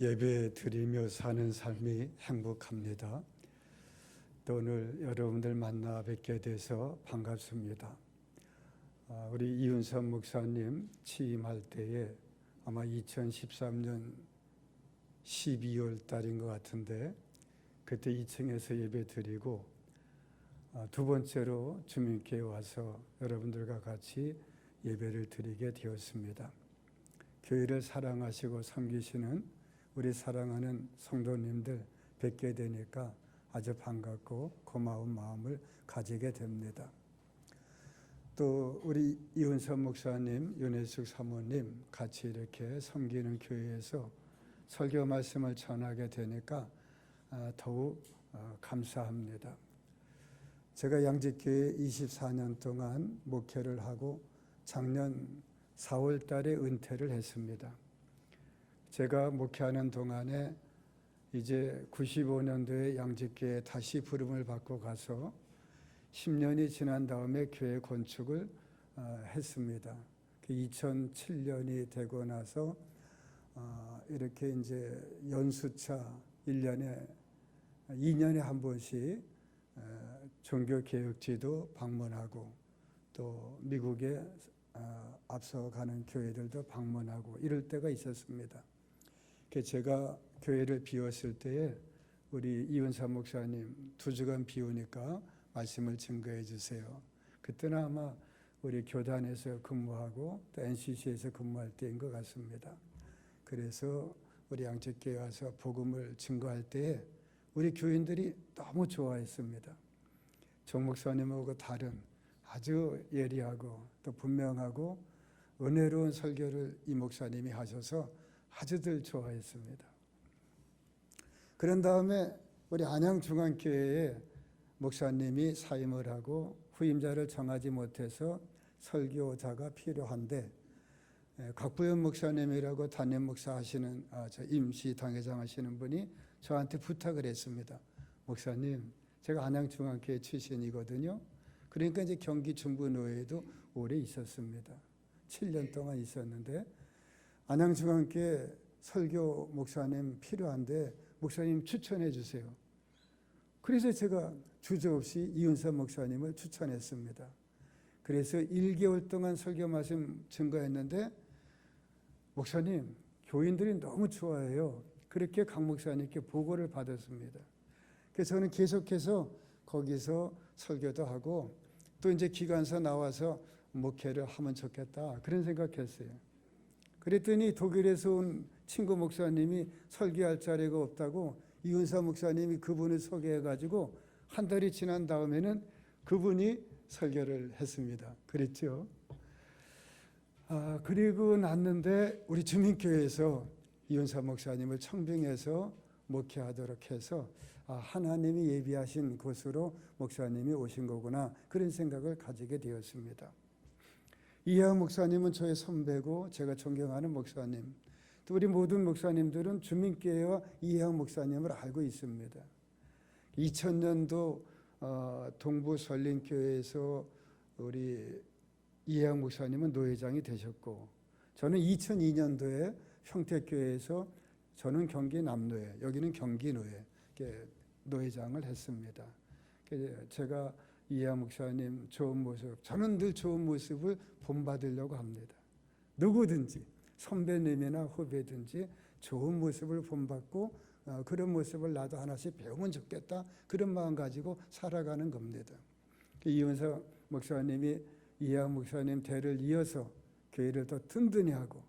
예배 드리며 사는 삶이 행복합니다. 또 오늘 여러분들 만나 뵙게 돼서 반갑습니다. 우리 이윤선 목사님 취임할 때에 아마 2013년 12월 달인 것 같은데 그때 2층에서 예배 드리고 두 번째로 주민교회 와서 여러분들과 같이 예배를 드리게 되었습니다. 교회를 사랑하시고 섬기시는 우리 사랑하는 성도님들 뵙게 되니까 아주 반갑고 고마운 마음을 가지게 됩니다. 또 우리 이은선 목사님, 윤혜숙 사모님 같이 이렇게 섬기는 교회에서 설교 말씀을 전하게 되니까 더욱 감사합니다. 제가 양지교회 24년 동안 목회를 하고 작년 4월 달에 은퇴를 했습니다. 제가 목회하는 동안에 이제 95년도에 양지교회에 다시 부름을 받고 가서 10년이 지난 다음에 교회 건축을 했습니다. 2007년이 되고 나서 이렇게 이제 연수차 2년에 한 번씩 종교개혁지도 방문하고 또 미국에 앞서가는 교회들도 방문하고 이럴 때가 있었습니다. 제가 교회를 비웠을 때에 우리 이은사 목사님 2주간 비우니까 말씀을 증거해 주세요. 그때는 아마 우리 교단에서 근무하고 또 NCC에서 근무할 때인 것 같습니다. 그래서 우리 양재교회 와서 복음을 증거할 때에 우리 교인들이 너무 좋아했습니다. 정 목사님하고 다른 아주 예리하고 또 분명하고 은혜로운 설교를 이 목사님이 하셔서 아주들 좋아했습니다. 그런 다음에 우리 안양중앙교회에 목사님이 사임을 하고 후임자를 정하지 못해서 설교자가 필요한데 각부연 목사님이라고 담임 목사 하시는 임시 당회장 하시는 분이 저한테 부탁을 했습니다. 목사님, 제가 안양중앙교회 출신이거든요. 그러니까 이제 경기 중부노회에도 오래 있었습니다. 7년 동안 있었는데 안양중앙교회 설교 목사님 필요한데 목사님 추천해 주세요. 그래서 제가 주저없이 이은선 목사님을 추천했습니다. 그래서 1개월 동안 설교 말씀 증거했는데 목사님, 교인들이 너무 좋아해요. 그렇게 강 목사님께 보고를 받았습니다. 그래서 저는 계속해서 거기서 설교도 하고 또 이제 기관서 나와서 목회를 하면 좋겠다 그런 생각했어요. 그랬더니 독일에서 온 친구 목사님이 설교할 자리가 없다고 이은사 목사님이 그분을 소개해가지고 한 달이 지난 다음에는 그분이 설교를 했습니다. 그랬죠. 그리고 났는데 우리 주민교회에서 이은사 목사님을 청빙해서 목회하도록 해서 하나님이 예비하신 곳으로 목사님이 오신 거구나 그런 생각을 가지게 되었습니다. 이하영 목사님은 저의 선배고 제가 존경하는 목사님, 또 우리 모든 목사님들은 주민교회와 이하영 목사님을 알고 있습니다. 2000년도 동부설린교회에서 우리 이하영 목사님은 노회장이 되셨고 저는 2002년도에 평택교회에서 저는 경기 남노회, 여기는 경기노회 노회장을 했습니다. 제가 이하영 목사님 좋은 모습, 저는 늘 좋은 모습을 본받으려고 합니다. 누구든지 선배님이나 후배든지 좋은 모습을 본받고 그런 모습을 나도 하나씩 배우면 좋겠다 그런 마음 가지고 살아가는 겁니다. 이은서 목사님이 이하영 목사님 대를 이어서 교회를 더 든든히 하고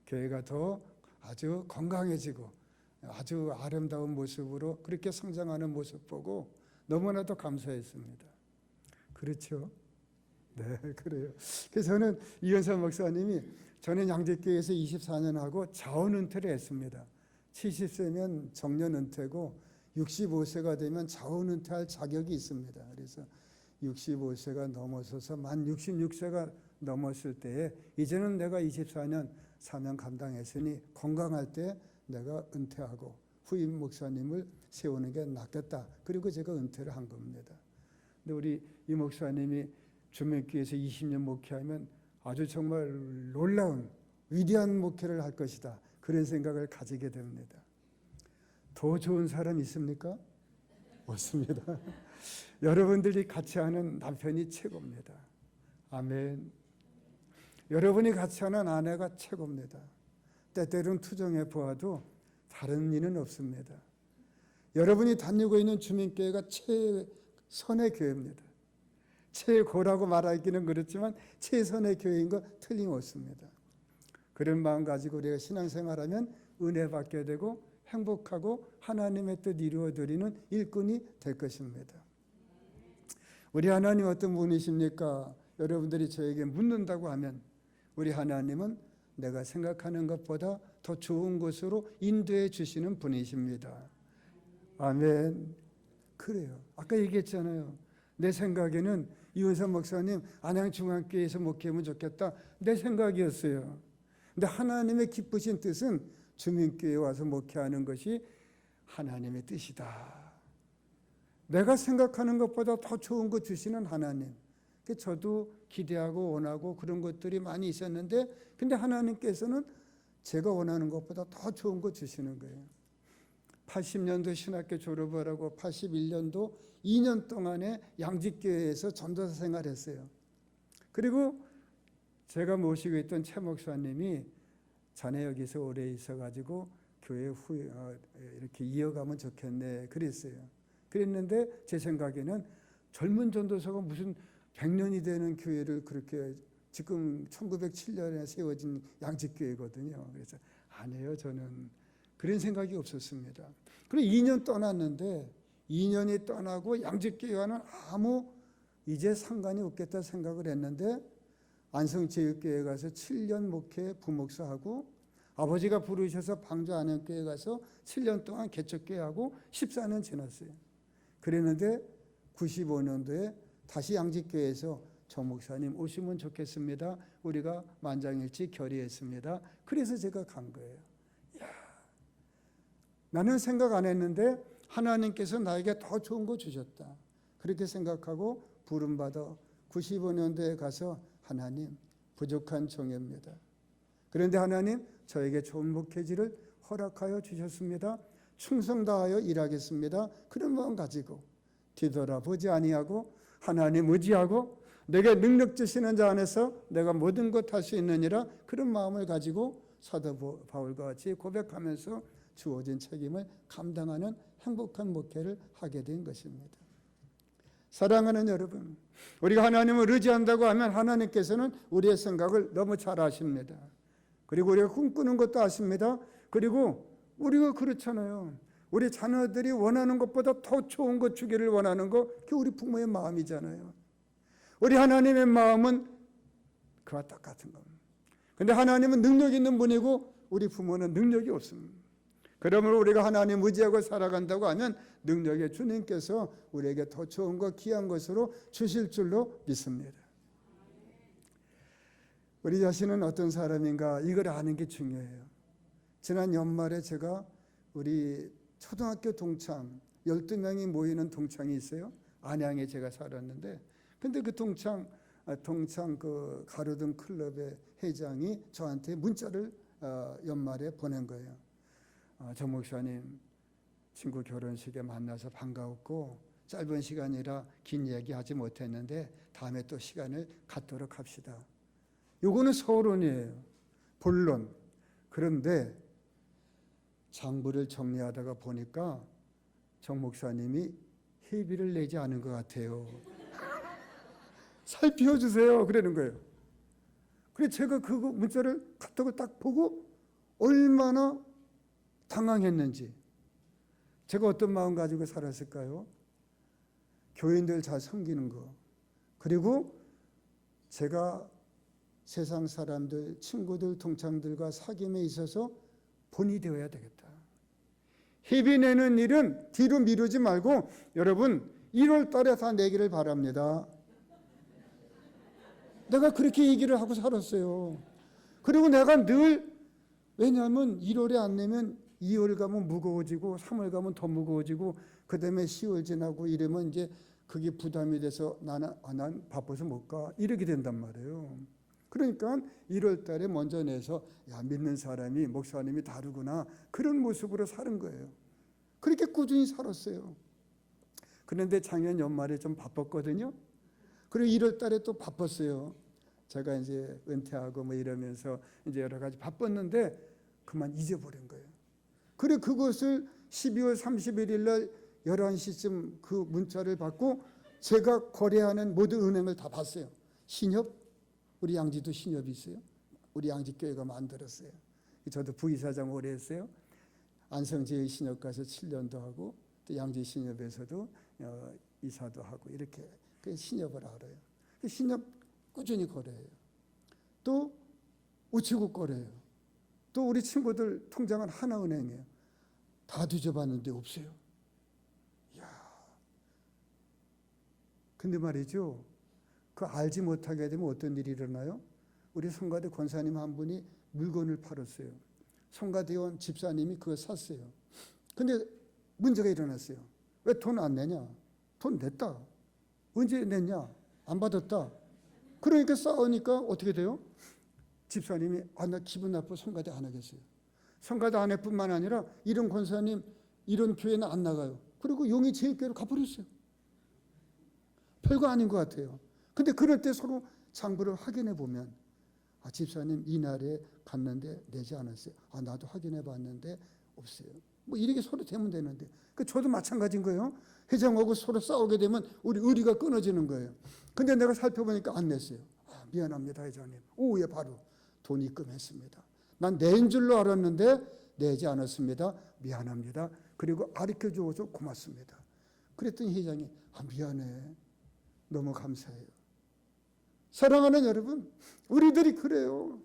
교회가 더 아주 건강해지고 아주 아름다운 모습으로 그렇게 성장하는 모습 보고 너무나도 감사했습니다. 그렇죠? 네, 그래요. 그래서 저는 이은선 목사님이 저는 양재교회에서 24년 하고 자원 은퇴를 했습니다. 70세면 정년 은퇴고 65세가 되면 자원 은퇴할 자격이 있습니다. 그래서 65세가 넘어서서 만 66세가 넘었을 때에 이제는 내가 24년 사명 감당했으니 건강할 때 내가 은퇴하고 후임 목사님을 세우는 게 낫겠다. 그리고 제가 은퇴를 한 겁니다. 근데 우리 이 목사님이 주민교회에서 20년 목회하면 아주 정말 놀라운 위대한 목회를 할 것이다. 그런 생각을 가지게 됩니다. 더 좋은 사람 있습니까? 없습니다. 여러분들이 같이 하는 남편이 최고입니다. 아멘. 여러분이 같이 하는 아내가 최고입니다. 때때로는 투정해 보아도 다른 일은 없습니다. 여러분이 다니고 있는 주민교회가 최선의 교회입니다. 최고라고 말하기는 그렇지만 최선의 교회인 거 틀림없습니다. 그런 마음 가지고 우리가 신앙생활하면 은혜 받게 되고 행복하고 하나님의 뜻 이루어드리는 일꾼이 될 것입니다. 우리 하나님 어떤 분이십니까? 여러분들이 저에게 묻는다고 하면 우리 하나님은 내가 생각하는 것보다 더 좋은 곳으로 인도해 주시는 분이십니다. 아멘. 그래요. 아까 얘기했잖아요. 내 생각에는 이은선 목사님 안양중앙교회에서 목회하면 좋겠다. 내 생각이었어요. 근데 하나님의 기쁘신 뜻은 주민교회에 와서 목회하는 것이 하나님의 뜻이다. 내가 생각하는 것보다 더 좋은 것 주시는 하나님. 저도 기대하고 원하고 그런 것들이 많이 있었는데 근데 하나님께서는 제가 원하는 것보다 더 좋은 것 주시는 거예요. 80년도 신학교 졸업을 하고 81년도 2년 동안에 양직교회에서 전도사 생활했어요. 그리고 제가 모시고 있던 최 목사님이 자네 여기서 오래 있어가지고 교회 후에 이렇게 이어가면 좋겠네 그랬어요. 그랬는데 제 생각에는 젊은 전도사가 무슨 100년이 되는 교회를 그렇게 지금 1907년에 세워진 양직교회거든요. 그래서 안 해요 저는. 그런 생각이 없었습니다. 그리고 2년 떠났는데 2년이 떠나고 양직교회와는 아무 이제 상관이 없겠다 생각을 했는데 안성제일교회 가서 7년 목회 부목사하고 아버지가 부르셔서 방주 안양교회 가서 7년 동안 개척교회하고 14년 지났어요. 그랬는데 95년도에 다시 양직교회에서 정 목사님 오시면 좋겠습니다. 우리가 만장일치 결의했습니다. 그래서 제가 간 거예요. 이야, 나는 생각 안 했는데 하나님께서 나에게 더 좋은 거 주셨다. 그렇게 생각하고 부름받아 95년도에 가서 하나님 부족한 종입니다. 그런데 하나님 저에게 좋은 목회지를 허락하여 주셨습니다. 충성 다하여 일하겠습니다. 그런 마음 가지고 뒤돌아보지 아니하고 하나님 의지하고 내게 능력 주시는 자 안에서 내가 모든 것 할 수 있느니라 그런 마음을 가지고 사도 바울과 같이 고백하면서 주어진 책임을 감당하는 행복한 목회를 하게 된 것입니다. 사랑하는 여러분, 우리가 하나님을 의지한다고 하면 하나님께서는 우리의 생각을 너무 잘 아십니다. 그리고 우리가 꿈꾸는 것도 아십니다. 그리고 우리가 그렇잖아요. 우리 자녀들이 원하는 것보다 더 좋은 것 주기를 원하는 거 그게 우리 부모의 마음이잖아요. 우리 하나님의 마음은 그와 똑같은 겁니다. 그런데 하나님은 능력 있는 분이고 우리 부모는 능력이 없습니다. 그러므로 우리가 하나님 의지하고 살아간다고 하면 능력의 주님께서 우리에게 더 좋은 것 귀한 것으로 주실 줄로 믿습니다. 우리 자신은 어떤 사람인가 이걸 아는 게 중요해요. 지난 연말에 제가 우리 초등학교 동창 12명이 모이는 동창이 있어요. 안양에 제가 살았는데 근데 그 동창 그 가로등 클럽의 회장이 저한테 문자를 연말에 보낸 거예요. 정 목사님 친구 결혼식에 만나서 반가웠고 짧은 시간이라 긴 얘기하지 못했는데 다음에 또 시간을 갖도록 합시다. 요거는 서론이에요. 본론. 그런데 장부를 정리하다가 보니까 정 목사님이 회비를 내지 않은 것 같아요. 살펴주세요. 그러는 거예요. 그래서 제가 그 문자를 카톡을 딱 보고 얼마나 당황했는지 제가 어떤 마음 가지고 살았을까요? 교인들 잘 섬기는 거 그리고 제가 세상 사람들, 친구들, 동창들과 사귐에 있어서 본이 되어야 되겠다. 회비 내는 일은 뒤로 미루지 말고 여러분 1월 달에 다 내기를 바랍니다. 내가 그렇게 얘기를 하고 살았어요. 그리고 내가 늘 왜냐하면 1월에 안 내면 2월 가면 무거워지고 3월 가면 더 무거워지고 그 다음에 10월 지나고 이러면 이제 그게 부담이 돼서 난 바빠서 못 가 이렇게 된단 말이에요. 그러니까 1월 달에 먼저 내서 야 믿는 사람이 목사님이 다르구나 그런 모습으로 사는 거예요. 그렇게 꾸준히 살았어요. 그런데 작년 연말에 좀 바빴거든요. 그리고 1월 달에 또 바빴어요. 제가 이제 은퇴하고 뭐 이러면서 이제 여러 가지 바빴는데 그만 잊어버린 거예요. 그래 그것을 12월 31일 날 11시쯤 그 문자를 받고 제가 거래하는 모든 은행을 다 봤어요. 신협, 우리 양지도 신협이 있어요. 우리 양지교회가 만들었어요. 저도 부이사장 오래 했어요. 안성제일신협 가서 7년도 하고 또 양지신협에서도 이사도 하고 이렇게 그 신협을 알아요. 그 신협 꾸준히 거래해요. 또 우체국 거래해요. 또 우리 친구들 통장은 하나은행이에요. 다 뒤져봤는데 없어요. 이야. 근데 말이죠. 그 알지 못하게 되면 어떤 일이 일어나요? 우리 성가대 권사님 한 분이 물건을 팔았어요. 성가대원 집사님이 그걸 샀어요. 근데 문제가 일어났어요. 왜 돈 안 내냐? 돈 냈다. 언제 냈냐? 안 받았다. 그러니까 싸우니까 어떻게 돼요? 집사님이 나 기분 나빠 성가대 안 하겠어요. 성가대 안 할 뿐만 아니라 이런 권사님 이런 교회는 안 나가요. 그리고 용이 제일교회로 가버렸어요. 별거 아닌 것 같아요. 근데 그럴 때 서로 장부를 확인해 보면 집사님 이날에 갔는데 내지 않았어요. 나도 확인해 봤는데 없어요. 뭐 이렇게 서로 되면 되는데 저도 마찬가지인 거예요. 회장하고 서로 싸우게 되면 우리 의리가 끊어지는 거예요. 근데 내가 살펴보니까 안 냈어요. 미안합니다 회장님. 오후에 바로 돈 입금했습니다. 난 낸 줄로 알았는데 내지 않았습니다. 미안합니다. 그리고 가르쳐줘서 고맙습니다. 그랬더니 회장이 미안해. 너무 감사해요. 사랑하는 여러분, 우리들이 그래요.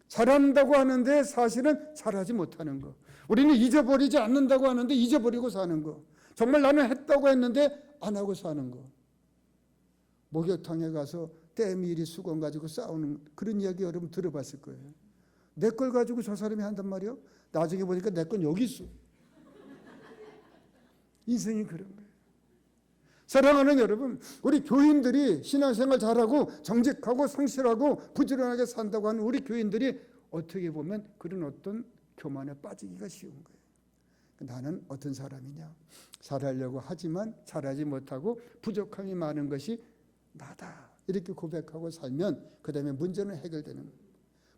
잘한다고 하는데 사실은 잘하지 못하는 거. 우리는 잊어버리지 않는다고 하는데 잊어버리고 사는 거. 정말 나는 했다고 했는데 안 하고 사는 거. 목욕탕에 가서 때밀이 수건 가지고 싸우는 그런 이야기 여러분 들어봤을 거예요. 내 걸 가지고 저 사람이 한단 말이요. 나중에 보니까 내 건 여기 있어. 인생이 그런 거예요. 사랑하는 여러분, 우리 교인들이 신앙생활 잘하고 정직하고 성실하고 부지런하게 산다고 하는 우리 교인들이 어떻게 보면 그런 어떤 교만에 빠지기가 쉬운 거예요. 나는 어떤 사람이냐? 잘하려고 하지만 잘하지 못하고 부족함이 많은 것이 나다. 이렇게 고백하고 살면 그 다음에 문제는 해결되는 거예요.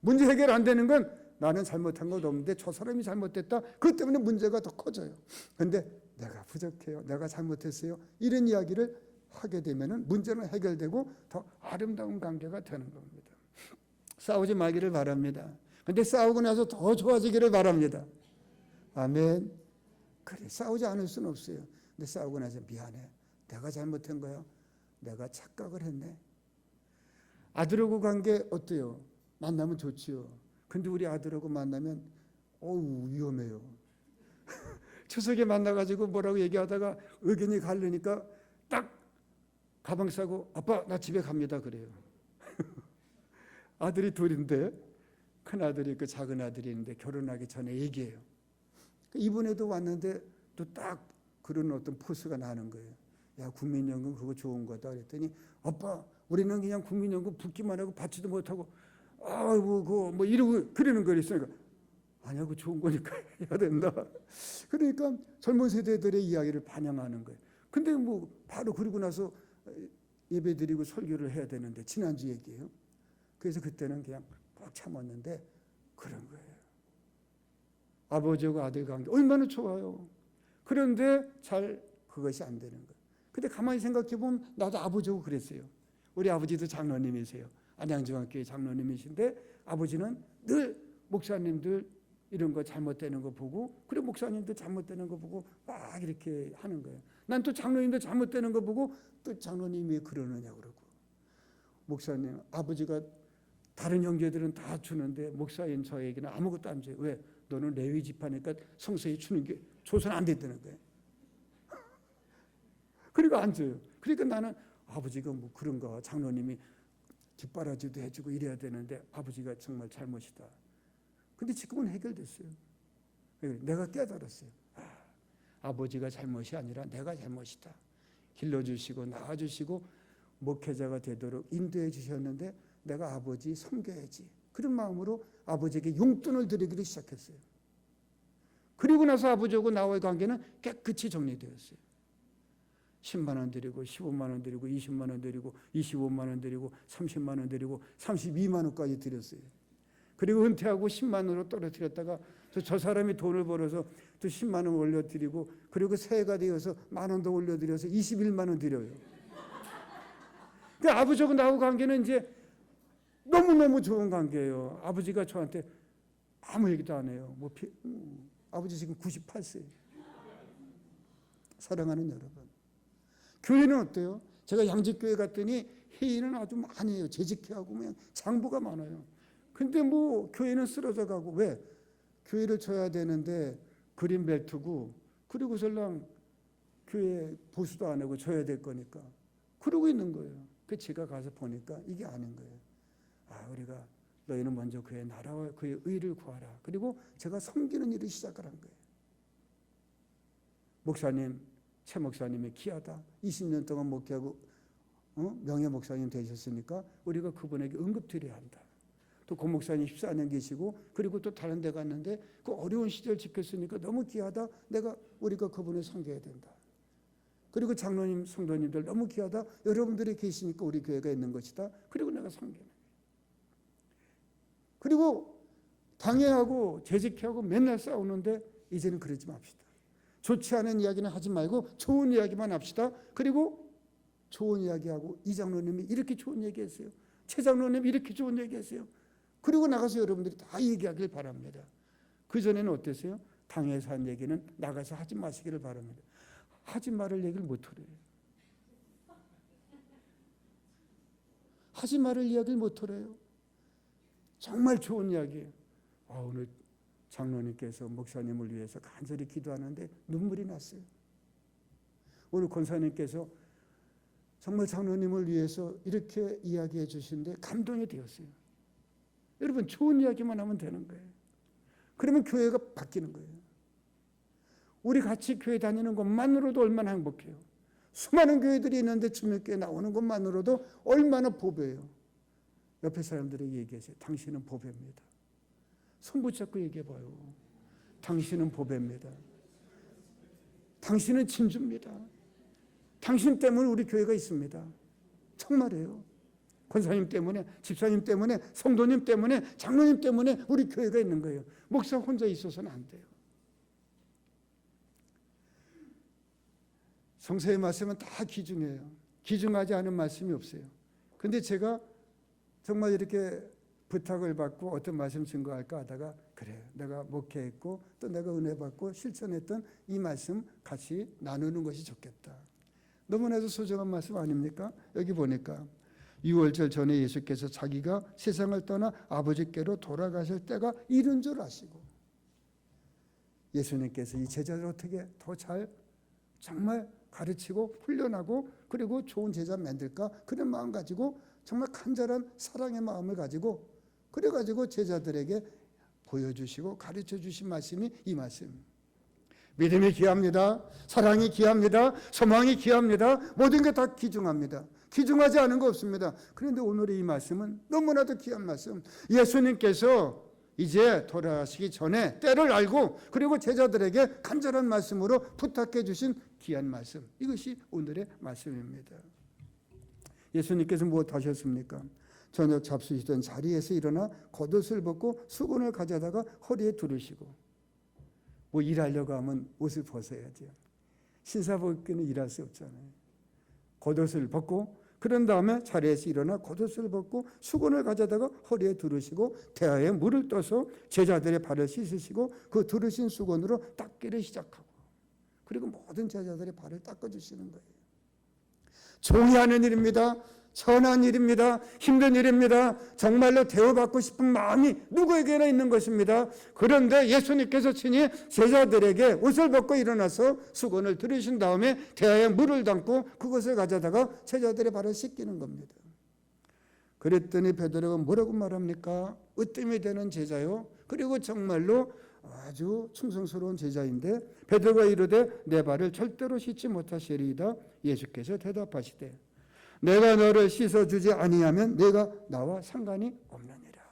문제 해결 안 되는 건 나는 잘못한 것도 없는데 저 사람이 잘못됐다. 그것 때문에 문제가 더 커져요. 그런데 내가 부족해요. 내가 잘못했어요. 이런 이야기를 하게 되면 문제는 해결되고 더 아름다운 관계가 되는 겁니다. 싸우지 말기를 바랍니다. 그런데 싸우고 나서 더 좋아지기를 바랍니다. 아멘. 그래 싸우지 않을 수는 없어요. 근데 싸우고 나서 미안해. 내가 잘못한 거야. 내가 착각을 했네. 아들하고 관계 어때요? 만나면 좋지요. 근데 우리 아들하고 만나면 위험해요. 추석에 만나가지고 뭐라고 얘기하다가 의견이 갈리니까 딱 가방 싸고 아빠 나 집에 갑니다 그래요. 아들이 둘인데 큰아들이 그 작은 아들이 있는데 결혼하기 전에 얘기해요. 이번에도 왔는데 또 딱 그런 어떤 포스가 나는 거예요. 야 국민연금 그거 좋은 거다 그랬더니 아빠 우리는 그냥 국민연금 붙기만 하고 받지도 못하고 아이고 그거 뭐 이러고 그러는 거 있으니까 아니야 그 좋은 거니까 해야 된다. 그러니까 젊은 세대들의 이야기를 반영하는 거예요. 근데 뭐 바로 그러고 나서 예배 드리고 설교를 해야 되는데 지난주 얘기예요. 그래서 그때는 그냥 꽉 참았는데 그런 거예요. 아버지하고 아들 관계 얼마나 좋아요. 그런데 잘 그것이 안 되는 거예요. 근데 가만히 생각해 보면 나도 아버지하고 그랬어요. 우리 아버지도 장로님이세요. 안양중학교의 장로님이신데 아버지는 늘 목사님들 이런 거 잘못되는 거 보고 그래 목사님도 잘못되는 거 보고 막 이렇게 하는 거예요. 난 또 장로님도 잘못되는 거 보고 또 장로님이 왜 그러느냐 그러고 목사님 아버지가 다른 형제들은 다 주는데 목사인 저에게는 아무것도 안 줘요. 왜? 너는 레위 지파니까 성서에 주는 게 조선 안 된다는 거예요. 그리고 안 줘요. 그러니까 나는 아버지가 뭐 그런가 장로님이 뒷바라지도 해주고 이래야 되는데 아버지가 정말 잘못이다. 근데 지금은 해결됐어요. 내가 깨달았어요. 아버지가 잘못이 아니라 내가 잘못이다. 길러주시고 낳아주시고 목회자가 되도록 인도해 주셨는데 내가 아버지 섬겨야지. 그런 마음으로 아버지에게 용돈을 드리기를 시작했어요. 그리고 나서 아버지하고 나와의 관계는 깨끗이 정리되었어요. 10만 원 드리고 15만 원 드리고 20만 원 드리고 25만 원 드리고 30만 원 드리고 32만 원까지 드렸어요. 그리고 은퇴하고 10만 원으로 떨어뜨렸다가 저 사람이 돈을 벌어서 또 10만 원 올려드리고 그리고 새해가 되어서 만 원 더 올려드려서 21만 원 드려요. 그 아버지하고 나하고 관계는 이제 너무너무 좋은 관계예요. 아버지가 저한테 아무 얘기도 안 해요. 아버지 지금 98세. 사랑하는 여러분. 교회는 어때요? 제가 양직교회 갔더니 회의는 아주 많이 해요. 재직회하고 그냥 장부가 많아요. 근데 뭐 교회는 쓰러져 가고 왜? 교회를 쳐야 되는데 그린벨트고 그리고 설랑 교회 보수도 안 하고 쳐야 될 거니까 그러고 있는 거예요. 그 제가 가서 보니까 이게 아닌 거예요. 우리가 너희는 먼저 그의 나라와 그의 의를 구하라. 그리고 제가 섬기는 일을 시작을 한 거예요. 목사님, 최 목사님이 귀하다. 20년 동안 목회하고 명예 목사님 되셨으니까 우리가 그분에게 응급드려야 한다. 또 고 목사님 14년 계시고 그리고 또 다른 데 갔는데 그 어려운 시절 지켰으니까 너무 귀하다. 우리가 그분을 섬겨야 된다. 그리고 장로님, 성도님들 너무 귀하다. 여러분들이 계시니까 우리 교회가 있는 것이다. 그리고 내가 섬기는 거예요. 그리고 당회하고 재직회하고 맨날 싸우는데 이제는 그러지 맙시다. 좋지 않은 이야기는 하지 말고 좋은 이야기만 합시다. 그리고 좋은 이야기하고 이 장로님이 이렇게 좋은 얘기했어요. 최 장로님이 이렇게 좋은 얘기했어요. 그리고 나가서 여러분들이 다 얘기하길 바랍니다. 그전에는 어땠어요? 당에서 한 얘기는 나가서 하지 마시기를 바랍니다. 하지 말을 얘기를 못하래요. 하지 말을 이야기를 못하래요. 정말 좋은 이야기예요. 오늘 장로님께서 목사님을 위해서 간절히 기도하는데 눈물이 났어요. 오늘 권사님께서 정말 장로님을 위해서 이렇게 이야기해 주시는데 감동이 되었어요. 여러분 좋은 이야기만 하면 되는 거예요. 그러면 교회가 바뀌는 거예요. 우리 같이 교회 다니는 것만으로도 얼마나 행복해요. 수많은 교회들이 있는데 주님께 나오는 것만으로도 얼마나 보배예요. 옆에 사람들에게 얘기하세요. 당신은 보배입니다. 손 붙잡고 얘기해봐요. 당신은 보배입니다. 당신은 진주입니다. 당신 때문에 우리 교회가 있습니다. 정말이에요. 권사님 때문에, 집사님 때문에, 성도님 때문에, 장로님 때문에 우리 교회가 있는 거예요. 목사 혼자 있어서는 안 돼요. 성서의 말씀은 다 귀중해요. 귀중하지 않은 말씀이 없어요. 근데 제가 정말 이렇게 부탁을 받고 어떤 말씀 증거할까 하다가 그래, 내가 목회했고 또 내가 은혜 받고 실천했던 이 말씀 같이 나누는 것이 좋겠다. 너무나도 소중한 말씀 아닙니까? 여기 보니까 6월절 전에 예수께서 자기가 세상을 떠나 아버지께로 돌아가실 때가 이른 줄 아시고 예수님께서 이 제자를 어떻게 더 잘 정말 가르치고 훈련하고 그리고 좋은 제자 만들까 그런 마음 가지고 정말 간절한 사랑의 마음을 가지고 그래가지고 제자들에게 보여주시고 가르쳐 주신 말씀이 이 말씀. 믿음이 귀합니다. 사랑이 귀합니다. 소망이 귀합니다. 모든 게 다 귀중합니다. 귀중하지 않은 거 없습니다. 그런데 오늘의 이 말씀은 너무나도 귀한 말씀. 예수님께서 이제 돌아가시기 전에 때를 알고 그리고 제자들에게 간절한 말씀으로 부탁해 주신 귀한 말씀. 이것이 오늘의 말씀입니다. 예수님께서 무엇 하셨습니까? 저녁 잡수시던 자리에서 일어나 겉옷을 벗고 수건을 가져다가 허리에 두르시고 뭐 일하려고 하면 옷을 벗어야죠. 신사복귀는 일할 수 없잖아요. 겉옷을 벗고 그런 다음에 자리에서 일어나 겉옷을 벗고 수건을 가져다가 허리에 두르시고 대야에 물을 떠서 제자들의 발을 씻으시고 그 두르신 수건으로 닦기를 시작하고 그리고 모든 제자들의 발을 닦아주시는 거예요. 종이 하는 일입니다. 선한 일입니다. 힘든 일입니다. 정말로 대우받고 싶은 마음이 누구에게나 있는 것입니다. 그런데 예수님께서 친히 제자들에게 옷을 벗고 일어나서 수건을 들으신 다음에 대야에 물을 담고 그것을 가져다가 제자들의 발을 씻기는 겁니다. 그랬더니 베드로가 뭐라고 말합니까? 으뜸이 되는 제자요. 그리고 정말로 아주 충성스러운 제자인데 베드로가 이르되 내 발을 절대로 씻지 못하시리이다. 예수께서 대답하시되 내가 너를 씻어주지 아니하면 내가 나와 상관이 없느니라.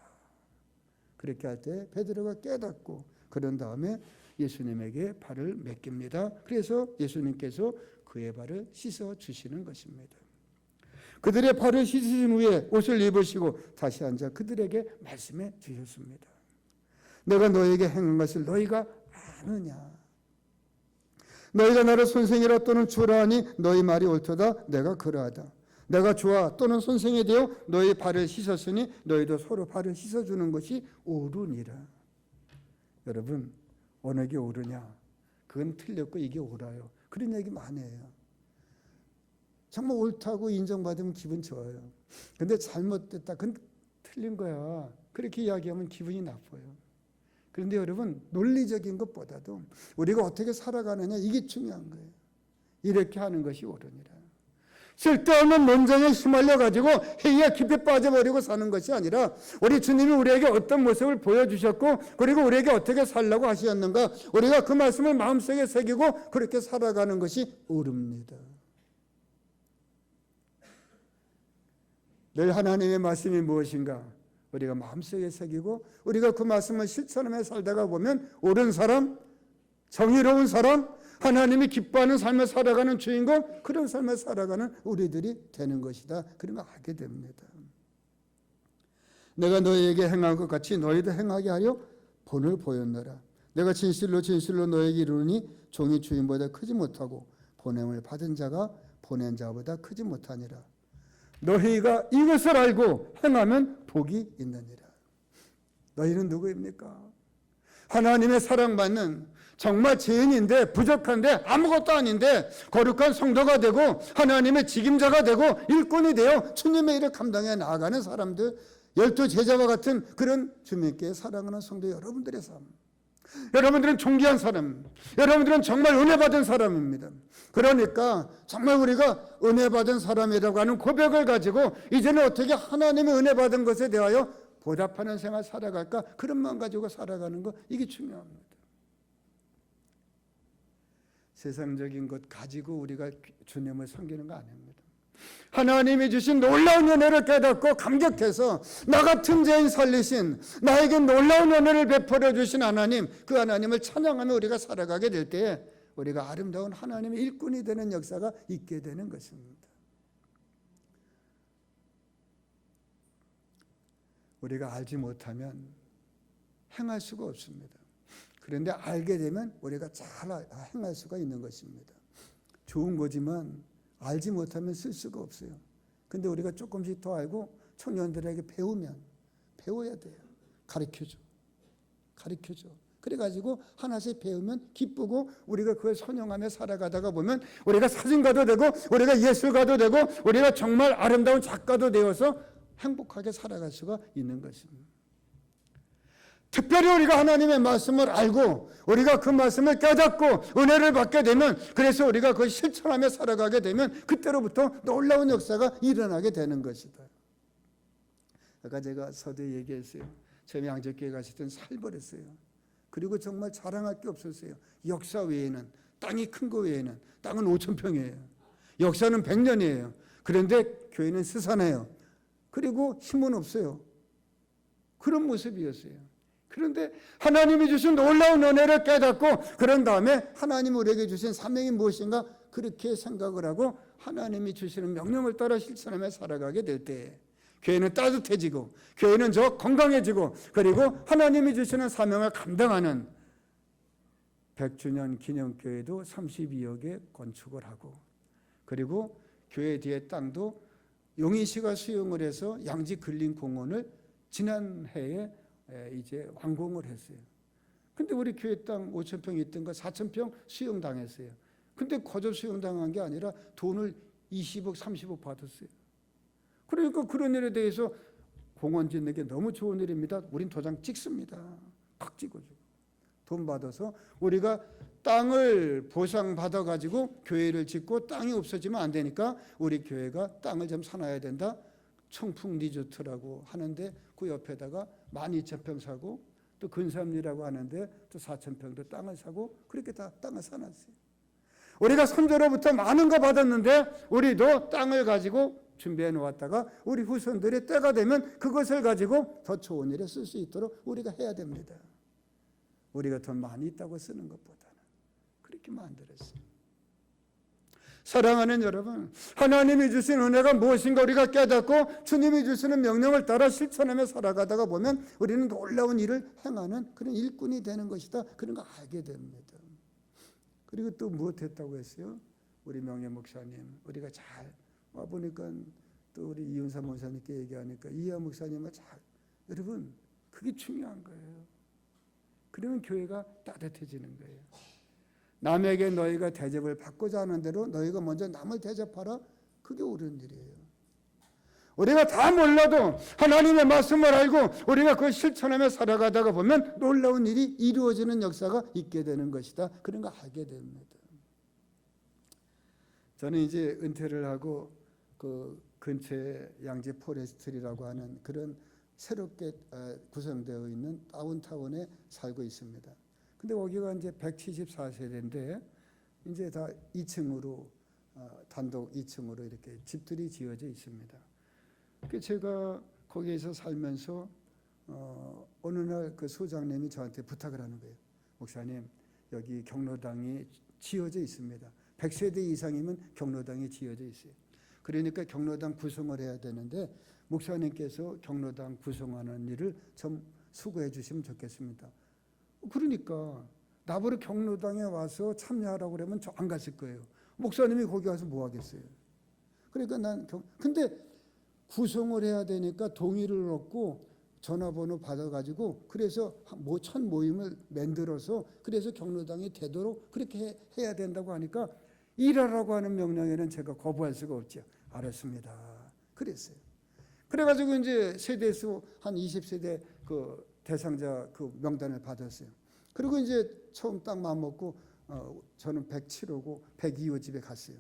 그렇게 할 때 베드로가 깨닫고 그런 다음에 예수님에게 발을 맡깁니다. 그래서 예수님께서 그의 발을 씻어 주시는 것입니다. 그들의 발을 씻으신 후에 옷을 입으시고 다시 앉아 그들에게 말씀해 주셨습니다. 내가 너에게 행한 것을 너희가 아느냐? 너희가 나를 선생이라 또는 주라 하니 너희 말이 옳도다. 내가 그러하다. 내가 주와 또는 선생이 되어 너희 발을 씻었으니 너희도 서로 발을 씻어주는 것이 옳으니라. 여러분, 어느 게 옳으냐? 그건 틀렸고 이게 옳아요. 그런 얘기 많이 해요. 정말 옳다고 인정받으면 기분 좋아요. 근데 잘못됐다, 그건 틀린 거야. 그렇게 이야기하면 기분이 나빠요. 그런데 여러분, 논리적인 것보다도 우리가 어떻게 살아가느냐, 이게 중요한 거예요. 이렇게 하는 것이 옳으니라. 쓸데없는 논쟁에 휘말려가지고 회의에 깊이 빠져버리고 사는 것이 아니라 우리 주님이 우리에게 어떤 모습을 보여주셨고 그리고 우리에게 어떻게 살라고 하셨는가, 우리가 그 말씀을 마음속에 새기고 그렇게 살아가는 것이 옳습니다. 늘 하나님의 말씀이 무엇인가 우리가 마음속에 새기고 우리가 그 말씀을 실천하며 살다가 보면 옳은 사람, 정의로운 사람, 하나님이 기뻐하는 삶을 살아가는 주인공, 그런 삶을 살아가는 우리들이 되는 것이다. 그런 걸 알게 됩니다. 내가 너희에게 행한 것 같이 너희도 행하게 하려 본을 보였노라. 내가 진실로 진실로 너희에게 이르노니 종이 주인보다 크지 못하고 보냄을 받은 자가 보낸 자보다 크지 못하니라. 너희가 이것을 알고 행하면 복이 있느니라. 너희는 누구입니까? 하나님의 사랑받는 정말 죄인인데 부족한데 아무것도 아닌데 거룩한 성도가 되고 하나님의 직임자가 되고 일꾼이 되어 주님의 일을 감당해 나아가는 사람들, 12제자와 같은 그런 주님께 사랑하는 성도 여러분들의 삶, 여러분들은 존귀한 사람, 여러분들은 정말 은혜 받은 사람입니다. 그러니까 정말 우리가 은혜 받은 사람이라고 하는 고백을 가지고 이제는 어떻게 하나님의 은혜 받은 것에 대하여 보답하는 생활 살아갈까, 그런 마음 가지고 살아가는 것, 이게 중요합니다. 세상적인 것 가지고 우리가 주님을 섬기는 거 아닙니다. 하나님이 주신 놀라운 은혜를 깨닫고 감격해서 나 같은 죄인 살리신, 나에게 놀라운 은혜를 베풀어 주신 하나님, 그 하나님을 찬양하며 우리가 살아가게 될 때에 우리가 아름다운 하나님의 일꾼이 되는 역사가 있게 되는 것입니다. 우리가 알지 못하면 행할 수가 없습니다. 그런데 알게 되면 우리가 잘 행할 수가 있는 것입니다. 좋은 거지만 알지 못하면 쓸 수가 없어요. 근데 우리가 조금씩 더 알고 청년들에게 배워야 돼요. 가르쳐줘. 그래가지고 하나씩 배우면 기쁘고 우리가 그걸 선용하며 살아가다가 보면 우리가 사진가도 되고 우리가 예술가도 되고 우리가 정말 아름다운 작가도 되어서 행복하게 살아갈 수가 있는 것입니다. 특별히 우리가 하나님의 말씀을 알고 우리가 그 말씀을 깨닫고 은혜를 받게 되면, 그래서 우리가 그걸 실천하며 살아가게 되면 그때로부터 놀라운 역사가 일어나게 되는 것이다. 아까 제가 서두에 얘기했어요. 처음에 양적교회 갔을 때는 살벌했어요. 그리고 정말 자랑할 게 없었어요. 역사 외에는, 땅이 큰 거 외에는, 땅은 5,000평이에요. 역사는 100년이에요. 그런데 교회는 스산해요. 그리고 힘은 없어요. 그런 모습이었어요. 그런데 하나님이 주신 놀라운 은혜를 깨닫고 그런 다음에 하나님이 우리에게 주신 사명이 무엇인가 그렇게 생각을 하고 하나님이 주시는 명령을 따라 실천하며 살아가게 될 때 교회는 따뜻해지고 교회는 더 건강해지고 그리고 하나님이 주시는 사명을 감당하는 100주년 기념교회도 32여 개 건축을 하고, 그리고 교회 뒤에 땅도 용인시가 수용을 해서 양지 근린 공원을 지난해에 이제 완공을 했어요. 근데 우리 교회 땅 5,000평 있던 거 4,000평 수용당했어요. 근데 거저 수용당한 게 아니라 돈을 20억, 30억 받았어요. 그러니까 그런 일에 대해서 공원 짓는 게 너무 좋은 일입니다. 우린 도장 찍습니다. 팍 찍어주고. 돈 받아서 우리가 땅을 보상받아가지고 교회를 짓고 땅이 없어지면 안 되니까 우리 교회가 땅을 좀 사놔야 된다. 청풍 리조트라고 하는데 그 옆에다가 12,000평 사고 또 근삼리라고 하는데 또 4,000평도 땅을 사고 그렇게 다 땅을 사놨어요. 우리가 선조로부터 많은 거 받았는데 우리도 땅을 가지고 준비해 놓았다가 우리 후손들의 때가 되면 그것을 가지고 더 좋은 일에 쓸 수 있도록 우리가 해야 됩니다. 우리가 돈 많이 있다고 쓰는 것보다는 그렇게 만들었어요. 사랑하는 여러분, 하나님이 주신 은혜가 무엇인가 우리가 깨닫고 주님이 주시는 명령을 따라 실천하며 살아가다가 보면 우리는 놀라운 일을 행하는 그런 일꾼이 되는 것이다. 그런 거 알게 됩니다. 그리고 또 무엇했다고 했어요? 우리 명예 목사님, 우리가 잘 와보니까 또 우리 이윤사 목사님께 얘기하니까 이하 목사님은 잘, 여러분 그게 중요한 거예요. 그러면 교회가 따뜻해지는 거예요. 남에게 너희가 대접을 받고자 하는 대로 너희가 먼저 남을 대접하라. 그게 옳은 일이에요. 우리가 다 몰라도 하나님의 말씀을 알고 우리가 그걸 실천하며 살아가다가 보면 놀라운 일이 이루어지는 역사가 있게 되는 것이다. 그런 거 알게 됩니다. 저는 이제 은퇴를 하고 그 근처에 양재 포레스트리라고 하는 그런 새롭게 구성되어 있는 다운타운에 살고 있습니다. 근데 거기가 이제 174세대인데 이제 다 2층으로 단독 2층으로 이렇게 집들이 지어져 있습니다. 그 제가 거기에서 살면서 어느 날 그 소장님이 저한테 부탁을 하는 거예요. 목사님, 여기 경로당이 지어져 있습니다. 100세대 이상이면 경로당이 지어져 있어요. 그러니까 경로당 구성을 해야 되는데 목사님께서 경로당 구성하는 일을 좀 수고해 주시면 좋겠습니다. 그러니까 나보러 경로당에 와서 참여하라고 그러면 저 안 갔을 거예요. 목사님이 거기 와서 뭐 하겠어요. 그러니까 근데 구성을 해야 되니까 동의를 얻고 전화번호 받아가지고 그래서 첫 모임을 만들어서 그래서 경로당이 되도록 그렇게 해야 된다고 하니까 일하라고 하는 명령에는 제가 거부할 수가 없죠. 알았습니다. 그랬어요. 그래가지고 이제 세대수 한 20세대 그 대상자 그 명단을 받았어요. 그리고 이제 처음 딱 마음먹고 저는 107호고 102호 집에 갔어요.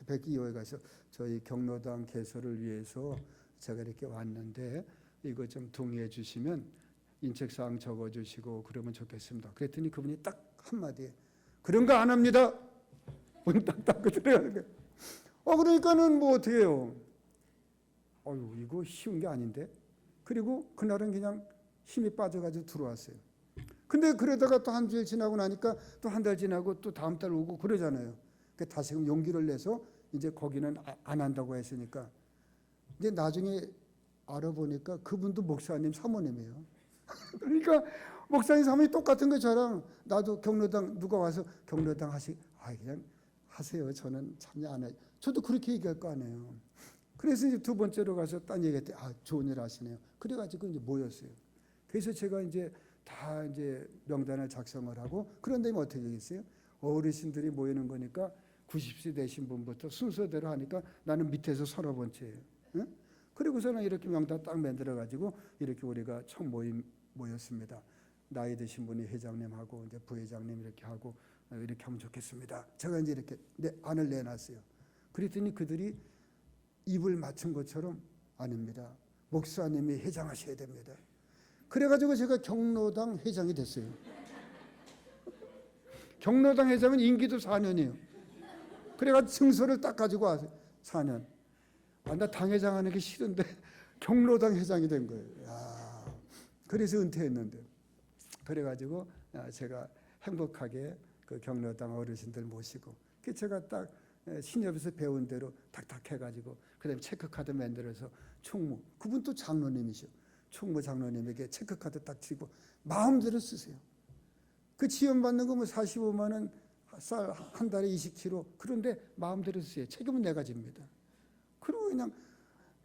102호에 가서 저희 경로당 개설을 위해서 제가 이렇게 왔는데 이거 좀 동의해 주시면 인책사항 적어주시고 그러면 좋겠습니다. 그랬더니 그분이 딱 한마디에 그런 거 안 합니다. 문 딱 닫고 들어가는 거예요. 그러니까는 뭐 어떻게 해요. 이거 쉬운 게 아닌데. 그리고 그날은 그냥 힘이 빠져가지고 들어왔어요. 근데 그러다가 또 한 주일 지나고 나니까 또 한 달 지나고 또 다음 달 오고 그러잖아요. 다시금 용기를 내서 이제 거기는 안 한다고 했으니까. 이제 나중에 알아보니까 그분도 목사님 사모님이에요. 그러니까 목사님 사모님 똑같은 거 저랑 나도 경로당 누가 와서 경로당 그냥 하세요. 저는 참여 안 해요. 저도 그렇게 얘기할 거 아니에요. 그래서 이제 두 번째로 가서 딴 얘기했더니 좋은 일 하시네요. 그래가지고 이제 모였어요. 그래서 제가 이제 다 이제 명단을 작성을 하고 그런 다음에 어떻게 되겠어요? 어르신들이 모이는 거니까 90세 되신 분부터 순서대로 하니까 나는 밑에서 서너 번째예요. 응? 그리고서는 이렇게 명단 딱 만들어가지고 이렇게 우리가 첫 모였습니다. 나이 드신 분이 회장님하고 이제 부회장님 이렇게 하고 이렇게 하면 좋겠습니다. 제가 이제 이렇게 안을 내놨어요. 그랬더니 그들이 입을 맞춘 것처럼 아닙니다. 목사님이 회장하셔야 됩니다. 그래가지고 제가 경로당 회장이 됐어요. 경로당 회장은 임기도 4년이에요. 그래가지고 증서를 딱 가지고 와서 4년. 나 당회장 하는 게 싫은데 경로당 회장이 된 거예요. 그래서 은퇴했는데. 그래가지고 제가 행복하게 그 경로당 어르신들 모시고 제가 딱 신협에서 배운 대로 탁탁 해가지고 그다음에 체크카드 만들어서 총무 그분 또 장로님이셔. 총무 장로님에게 체크카드 딱 치고 마음대로 쓰세요. 그 지원받는 거 뭐 45만 원 쌀 한 달에 20kg 그런데 마음대로 쓰세요. 책임은 내가 집니다. 그리고 그냥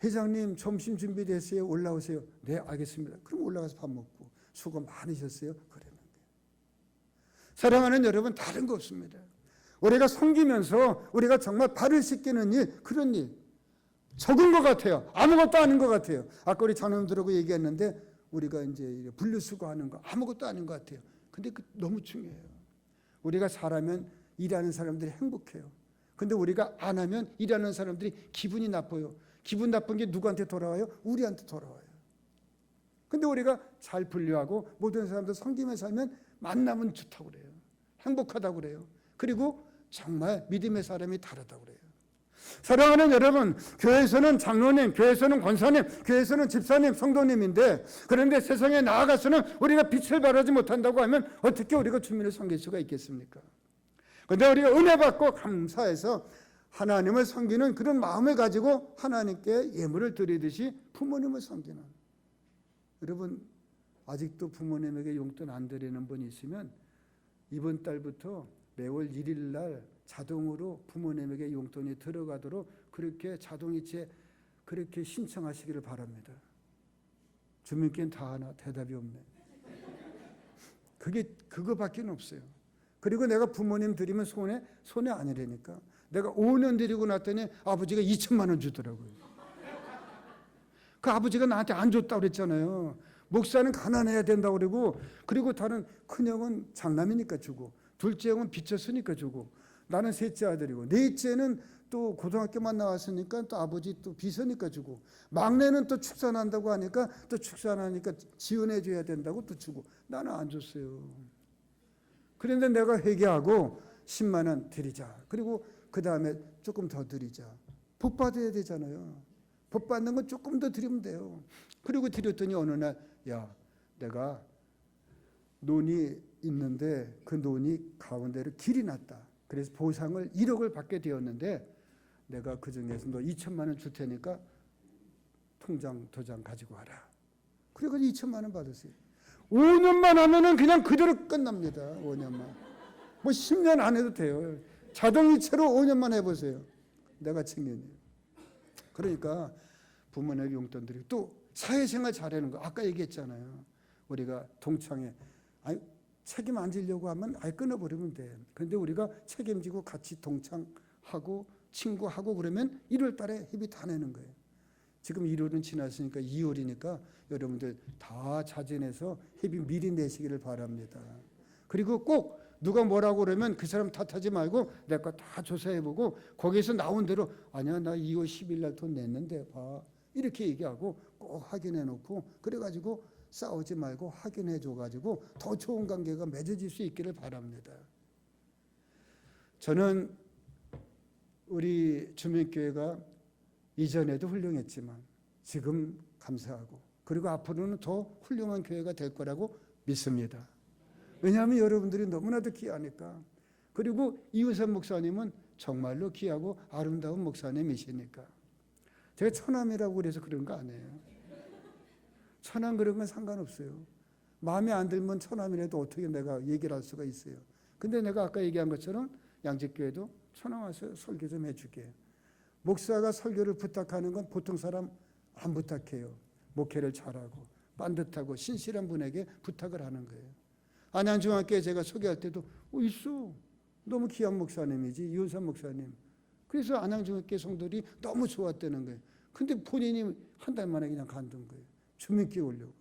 회장님 점심 준비됐어요. 올라오세요. 네 알겠습니다. 그럼 올라가서 밥 먹고 수고 많으셨어요. 그러는 거예요. 사랑하는 여러분 다른 거 없습니다. 우리가 섬기면서 우리가 정말 발을 씻기는 일 그런 일 적은 것 같아요. 아무것도 아닌 것 같아요. 아까 우리 장로님들하고 얘기했는데 우리가 이제 분리수거하는 거 아무것도 아닌 것 같아요. 근데 너무 중요해요. 우리가 잘하면 일하는 사람들이 행복해요. 근데 우리가 안 하면 일하는 사람들이 기분이 나빠요. 기분 나쁜 게 누구한테 돌아와요? 우리한테 돌아와요. 근데 우리가 잘 분류하고 모든 사람들 섬기며 살면 만나면 좋다고 그래요. 행복하다고 그래요. 그리고 정말 믿음의 사람이 다르다고 그래요. 사랑하는 여러분, 교회에서는 장로님, 교회에서는 권사님, 교회에서는 집사님, 성도님인데, 그런데 세상에 나아가서는 우리가 빛을 발하지 못한다고 하면 어떻게 우리가 주민을 섬길 수가 있겠습니까? 그런데 우리가 은혜 받고 감사해서 하나님을 섬기는 그런 마음을 가지고 하나님께 예물을 드리듯이 부모님을 섬기는, 여러분 아직도 부모님에게 용돈 안 드리는 분이 있으면 이번 달부터 매월 1일 날 자동으로 부모님에게 용돈이 들어가도록 그렇게 자동이체 그렇게 신청하시기를 바랍니다. 주민께는 다 하나 대답이 없네. 그거밖에 없어요. 그리고 내가 부모님 드리면 손해 아니라니까. 내가 5년 드리고 났더니 아버지가 2천만 원 주더라고요. 그 아버지가 나한테 안 줬다고 그랬잖아요. 목사는 가난해야 된다고 그리고 다른 큰형은 장남이니까 주고, 둘째 형은 빚졌으니까 주고, 나는 셋째 아들이고, 넷째는 또 고등학교만 나왔으니까 또 아버지 또 비서니까 주고, 막내는 또 축산한다고 하니까 또 축산하니까 지원해 줘야 된다고 또 주고, 나는 안 줬어요. 그런데 내가 회개하고 10만 원 드리자. 그리고 그 다음에 조금 더 드리자. 복 받아야 되잖아요. 복 받는 건 조금 더 드리면 돼요. 그리고 드렸더니 어느 날, 야, 내가 논이 있는데 그 논이 가운데로 길이 났다. 그래서 보상을 1억을 받게 되었는데 내가 그 중에서 너 2천만 원 줄 테니까 통장 도장 가지고 와라. 그리고 2천만 원 받았어요. 5년만 하면은 그냥 그대로 끝납니다. 5년만. 뭐 10년 안 해도 돼요. 자동이체로 5년만 해보세요. 내가 챙겼네요. 그러니까 부모님에게 용돈 드리고, 또 사회생활 잘하는 거 아까 얘기했잖아요. 우리가 동창회 책임 안 지려고 하면 끊어버리면 돼. 그런데 우리가 책임지고 같이 동창하고 친구하고 그러면 1월 달에 회비 다 내는 거예요. 지금 1월은 지났으니까 2월이니까 여러분들 다 자진해서 회비 미리 내시기를 바랍니다. 그리고 꼭 누가 뭐라고 그러면 그 사람 탓하지 말고 내 거 다 조사해보고 거기에서 나온 대로 아니야 나 2월 10일 날 돈 냈는데 봐. 이렇게 얘기하고 꼭 확인해 놓고 그래가지고 싸우지 말고 확인해 줘가지고 더 좋은 관계가 맺어질 수 있기를 바랍니다. 저는 우리 주민교회가 이전에도 훌륭했지만 지금 감사하고 그리고 앞으로는 더 훌륭한 교회가 될 거라고 믿습니다. 왜냐하면 여러분들이 너무나도 귀하니까. 그리고 이우선 목사님은 정말로 귀하고 아름다운 목사님이시니까. 제가 처남이라고 그래서 그런 거 아니에요. 처남 그런 건 상관없어요. 마음에 안 들면 처남이라도 어떻게 내가 얘기를 할 수가 있어요. 근데 내가 아까 얘기한 것처럼 양재교회도 처남 와서 설교 좀 해주게. 목사가 설교를 부탁하는 건 보통 사람 안 부탁해요. 목회를 잘하고 반듯하고 신실한 분에게 부탁을 하는 거예요. 안양중학교에 제가 소개할 때도 있어. 너무 귀한 목사님이지 이윤선 목사님. 그래서 안양중학교 성도들이 너무 좋았다는 거예요. 근데 본인이 한 달 만에 그냥 간둔 거예요. 주민교회 오려고.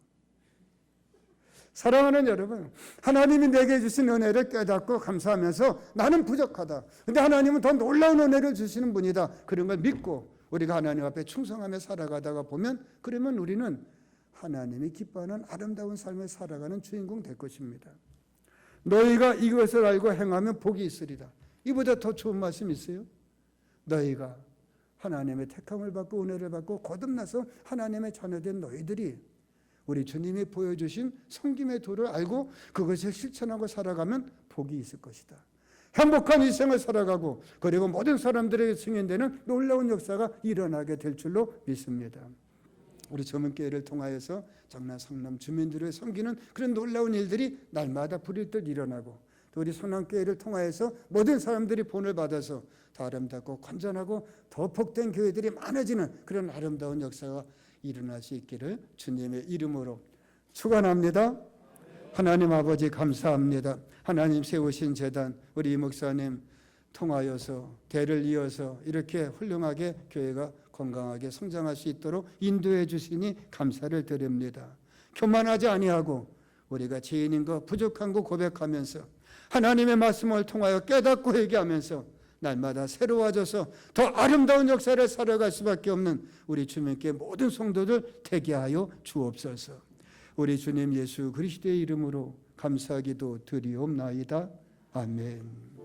사랑하는 여러분, 하나님이 내게 주신 은혜를 깨닫고 감사하면서 나는 부족하다. 근데 하나님은 더 놀라운 은혜를 주시는 분이다. 그런 걸 믿고 우리가 하나님 앞에 충성하며 살아가다가 보면 그러면 우리는 하나님이 기뻐하는 아름다운 삶을 살아가는 주인공 될 것입니다. 너희가 이것을 알고 행하면 복이 있으리라. 이보다 더 좋은 말씀 있어요? 너희가 하나님의 택함을 받고 은혜를 받고 거듭나서 하나님의 자녀된 너희들이 우리 주님이 보여주신 섬김의 도를 알고 그것을 실천하고 살아가면 복이 있을 것이다. 행복한 일생을 살아가고 그리고 모든 사람들에게 승인되는 놀라운 역사가 일어나게 될 줄로 믿습니다. 우리 조문교회를 통하여서 장남, 성남 주민들을 섬기는 그런 놀라운 일들이 날마다 불일듯 일어나고 또 우리 성남교회를 통하여서 모든 사람들이 본을 받아서 더 아름답고 건전하고 더 복된 교회들이 많아지는 그런 아름다운 역사가 일어날 수 있기를 주님의 이름으로 축원합니다. 하나님 아버지 감사합니다. 하나님 세우신 재단 우리 이 목사님 통하여서 대를 이어서 이렇게 훌륭하게 교회가 건강하게 성장할 수 있도록 인도해 주시니 감사를 드립니다. 교만하지 아니하고 우리가 죄인인 거 부족한 거 고백하면서 하나님의 말씀을 통하여 깨닫고 회개하면서 날마다 새로워져서 더 아름다운 역사를 살아갈 수밖에 없는 우리 주님께 모든 성도들 되게 하여 주옵소서. 우리 주님 예수 그리스도의 이름으로 감사기도 드리옵나이다. 아멘.